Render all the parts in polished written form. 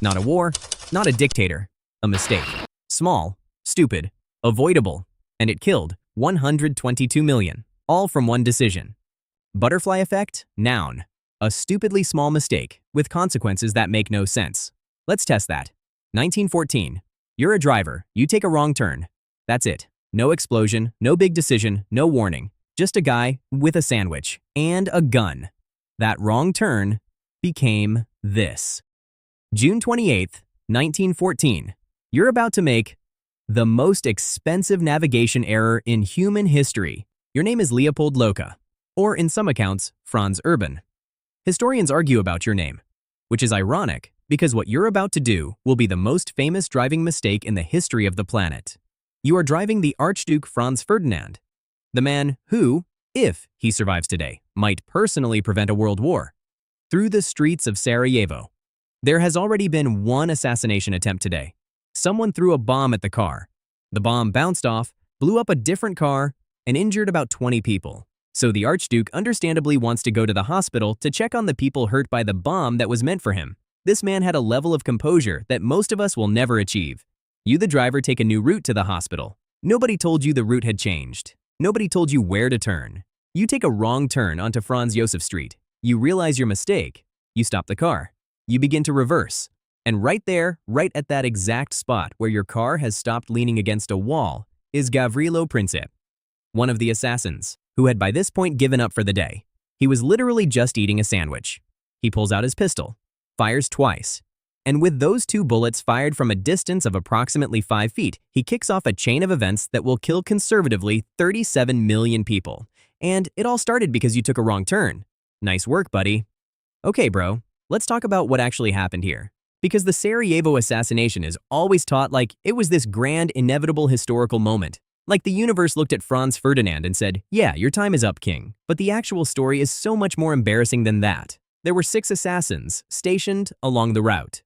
Not a war, not a dictator. A mistake. Small, stupid, avoidable, and it killed 122 million, all from one decision. Butterfly effect? Noun. A stupidly small mistake with consequences that make no sense. Let's test that. 1914. You're a driver. You take a wrong turn. That's it. No explosion, no big decision, no warning. Just a guy with a sandwich and a gun. That wrong turn became this. June 28th, 1914. You're about to make the most expensive navigation error in human history. Your name is Leopold Loka, or in some accounts, Franz Urban. Historians argue about your name, which is ironic because what you're about to do will be the most famous driving mistake in the history of the planet. You are driving the Archduke Franz Ferdinand, the man who, if he survives today, might personally prevent a world war, through the streets of Sarajevo. There has already been one assassination attempt today. Someone threw a bomb at the car. The bomb bounced off, blew up a different car, and injured about 20 people. So the Archduke understandably wants to go to the hospital to check on the people hurt by the bomb that was meant for him. This man had a level of composure that most of us will never achieve. You, the driver, take a new route to the hospital. Nobody told you the route had changed. Nobody told you where to turn. You take a wrong turn onto Franz Josef Street. You realize your mistake. You stop the car. You begin to reverse. And right there, right at that exact spot where your car has stopped leaning against a wall, is Gavrilo Princip, one of the assassins, who had by this point given up for the day. He was literally just eating a sandwich. He pulls out his pistol, fires twice, and with those two bullets fired from a distance of approximately 5 feet, he kicks off a chain of events that will kill conservatively 37 million people. And it all started because you took a wrong turn. Nice work, buddy. Okay, bro, let's talk about what actually happened here. Because the Sarajevo assassination is always taught like it was this grand, inevitable historical moment. Like the universe looked at Franz Ferdinand and said, yeah, your time is up, king. But the actual story is so much more embarrassing than that. There were 6 assassins stationed along the route.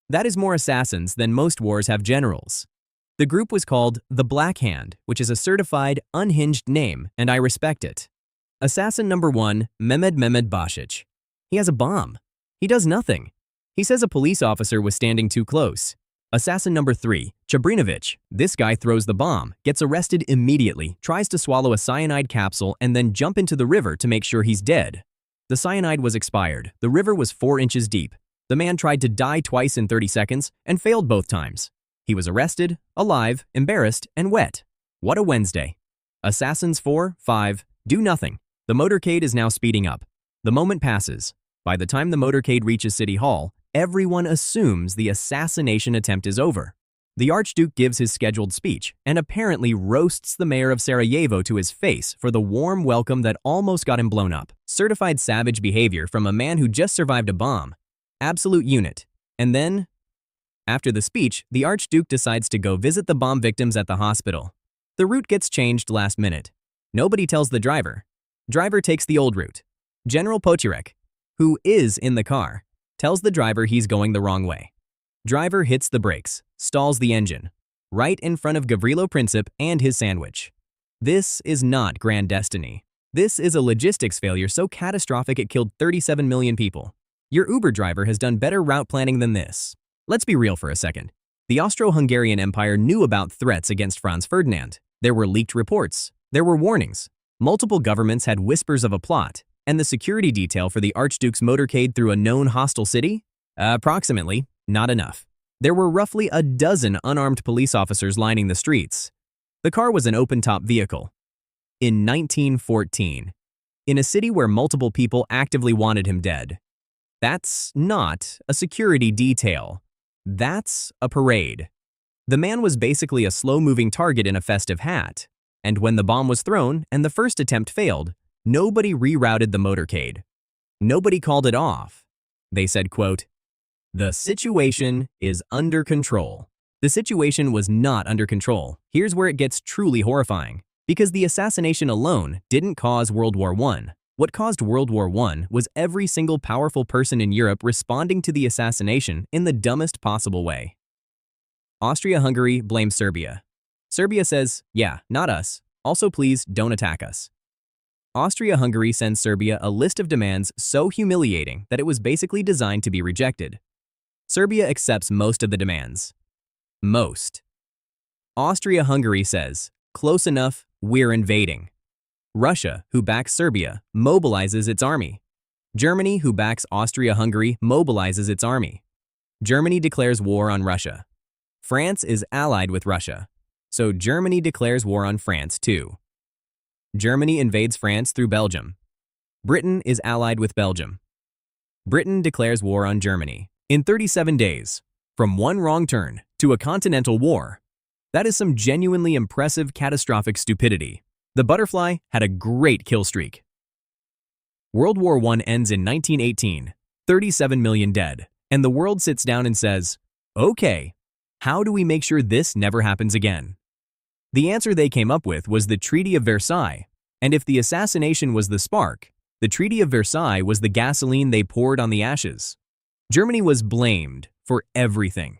That is more assassins than most wars have generals. The group was called the Black Hand, which is a certified, unhinged name, and I respect it. Assassin number 1, Mehmed Bashic. He has a bomb. He does nothing. He says a police officer was standing too close. Assassin number 3, Chabrinovich. This guy throws the bomb, gets arrested immediately, tries to swallow a cyanide capsule, and then jump into the river to make sure he's dead. The cyanide was expired. The river was 4 inches deep. The man tried to die twice in 30 seconds and failed both times. He was arrested, alive, embarrassed, and wet. What a Wednesday. Assassins 4, 5, do nothing. The motorcade is now speeding up. The moment passes. By the time the motorcade reaches City Hall, everyone assumes the assassination attempt is over. The Archduke gives his scheduled speech and apparently roasts the mayor of Sarajevo to his face for the warm welcome that almost got him blown up. Certified savage behavior from a man who just survived a bomb. Absolute unit. And then, after the speech, the Archduke decides to go visit the bomb victims at the hospital. The route gets changed last minute. Nobody tells the driver. Driver takes the old route. General Potirek, who is in the car, tells the driver he's going the wrong way. Driver hits the brakes, stalls the engine, right in front of Gavrilo Princip and his sandwich. This is not grand destiny. This is a logistics failure so catastrophic it killed 37 million people. Your Uber driver has done better route planning than this. Let's be real for a second. The Austro-Hungarian Empire knew about threats against Franz Ferdinand. There were leaked reports. There were warnings. Multiple governments had whispers of a plot. And the security detail for the Archduke's motorcade through a known hostile city? Approximately, not enough. There were roughly a dozen unarmed police officers lining the streets. The car was an open-top vehicle. In 1914, in a city where multiple people actively wanted him dead. That's not a security detail. That's a parade. The man was basically a slow-moving target in a festive hat. And when the bomb was thrown and the first attempt failed, nobody rerouted the motorcade. Nobody called it off. They said, quote, "The situation is under control." The situation was not under control. Here's where it gets truly horrifying. Because the assassination alone didn't cause World War I. What caused World War I was every single powerful person in Europe responding to the assassination in the dumbest possible way. Austria-Hungary blames Serbia. Serbia says, yeah, not us. Also, please don't attack us. Austria-Hungary sends Serbia a list of demands so humiliating that it was basically designed to be rejected. Serbia accepts most of the demands. Most. Austria-Hungary says, close enough, we're invading. Russia, who backs Serbia, mobilizes its army. Germany, who backs Austria-Hungary, mobilizes its army. Germany declares war on Russia. France is allied with Russia, so Germany declares war on France too. Germany invades France through Belgium. Britain is allied with Belgium. Britain declares war on Germany. In 37 days, from one wrong turn to a continental war. That is some genuinely impressive catastrophic stupidity. The butterfly had a great kill streak. World War I ends in 1918, 37 million dead, and the world sits down and says, okay, how do we make sure this never happens again? The answer they came up with was the Treaty of Versailles, and if the assassination was the spark, the Treaty of Versailles was the gasoline they poured on the ashes. Germany was blamed for everything.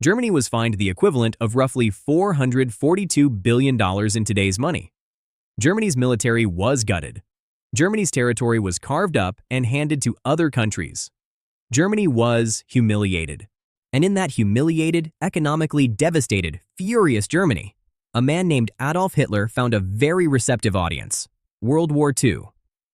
Germany was fined the equivalent of roughly $442 billion in today's money. Germany's military was gutted. Germany's territory was carved up and handed to other countries. Germany was humiliated. And in that humiliated, economically devastated, furious Germany, a man named Adolf Hitler found a very receptive audience. World War II,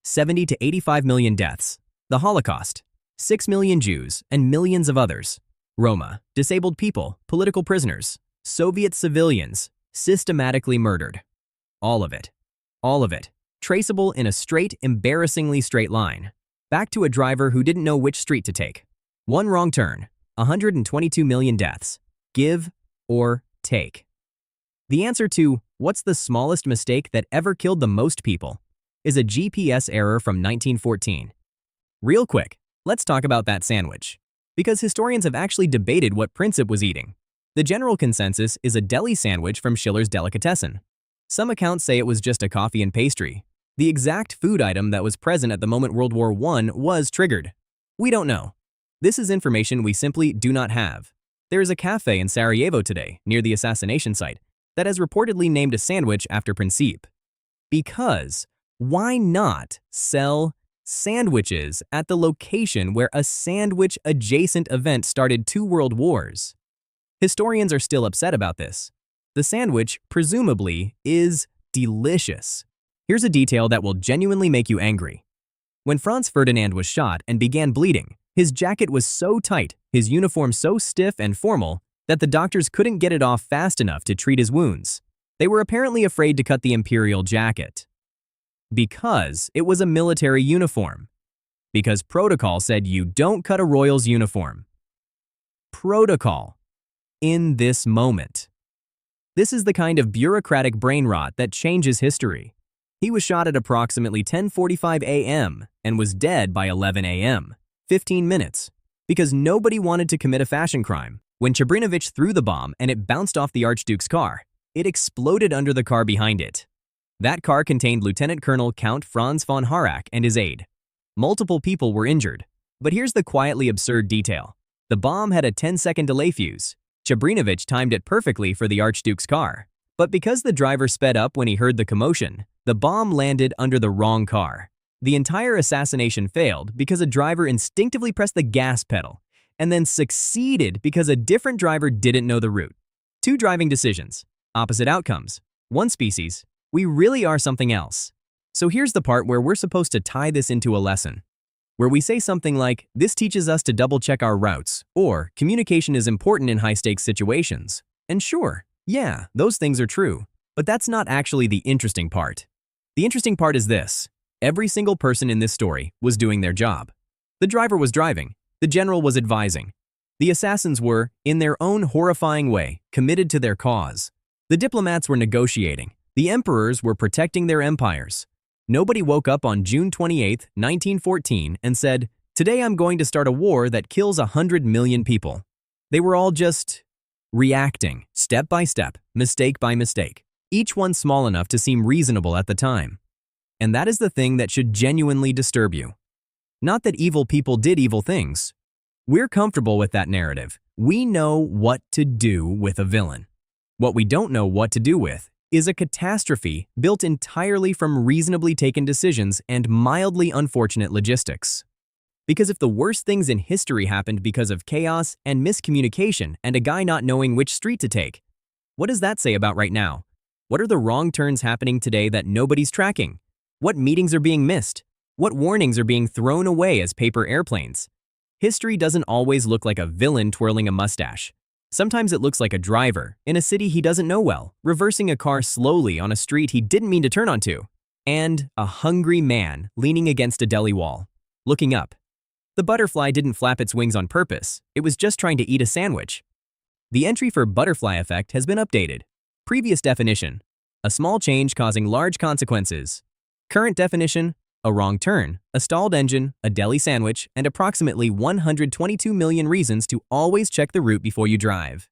70 to 85 million deaths. The Holocaust, 6 million Jews and millions of others. Roma, disabled people, political prisoners, Soviet civilians, systematically murdered. All of it. All of it. Traceable in a straight, embarrassingly straight line. Back to a driver who didn't know which street to take. One wrong turn, 122 million deaths. Give or take. The answer to what's the smallest mistake that ever killed the most people is a GPS error from 1914. Real quick, let's talk about that sandwich. Because historians have actually debated what Princip was eating. The general consensus is a deli sandwich from Schiller's Delicatessen. Some accounts say it was just a coffee and pastry. The exact food item that was present at the moment World War I was triggered. We don't know. This is information we simply do not have. There is a cafe in Sarajevo today, near the assassination site, that has reportedly named a sandwich after Princip. Because why not sell sandwiches at the location where a sandwich-adjacent event started 2 world wars? Historians are still upset about this. The sandwich, presumably, is delicious. Here's a detail that will genuinely make you angry. When Franz Ferdinand was shot and began bleeding, his jacket was so tight, his uniform so stiff and formal, that the doctors couldn't get it off fast enough to treat his wounds. They were apparently afraid to cut the imperial jacket. Because it was a military uniform. Because protocol said you don't cut a royal's uniform. Protocol. In this moment. This is the kind of bureaucratic brain rot that changes history. He was shot at approximately 10:45 a.m. and was dead by 11 a.m., 15 minutes, because nobody wanted to commit a fashion crime. When Chabrinovich threw the bomb and it bounced off the Archduke's car, it exploded under the car behind it. That car contained Lieutenant Colonel Count Franz von Harrach and his aide. Multiple people were injured. But here's the quietly absurd detail. The bomb had a 10-second delay fuse. Chabrinovich timed it perfectly for the Archduke's car. But because the driver sped up when he heard the commotion, the bomb landed under the wrong car. The entire assassination failed because a driver instinctively pressed the gas pedal, and then succeeded because a different driver didn't know the route. 2 driving decisions, opposite outcomes. One species, we really are something else. So here's the part where we're supposed to tie this into a lesson. Where we say something like, this teaches us to double-check our routes, or communication is important in high-stakes situations. And sure, yeah, those things are true. But that's not actually the interesting part. The interesting part is this. Every single person in this story was doing their job. The driver was driving. The general was advising. The assassins were, in their own horrifying way, committed to their cause. The diplomats were negotiating. The emperors were protecting their empires. Nobody woke up on June 28, 1914 and said, today I'm going to start a war that kills 100 million people. They were all just reacting, step by step, mistake by mistake, each one small enough to seem reasonable at the time. And that is the thing that should genuinely disturb you. Not that evil people did evil things. We're comfortable with that narrative. We know what to do with a villain. What we don't know what to do with is a catastrophe built entirely from reasonably taken decisions and mildly unfortunate logistics. Because if the worst things in history happened because of chaos and miscommunication and a guy not knowing which street to take, what does that say about right now? What are the wrong turns happening today that nobody's tracking? What meetings are being missed? What warnings are being thrown away as paper airplanes? History doesn't always look like a villain twirling a mustache. Sometimes it looks like a driver, in a city he doesn't know well, reversing a car slowly on a street he didn't mean to turn onto. And a hungry man leaning against a deli wall, looking up. The butterfly didn't flap its wings on purpose, it was just trying to eat a sandwich. The entry for butterfly effect has been updated. Previous definition: a small change causing large consequences. Current definition: a wrong turn, a stalled engine, a deli sandwich, and approximately 122 million reasons to always check the route before you drive.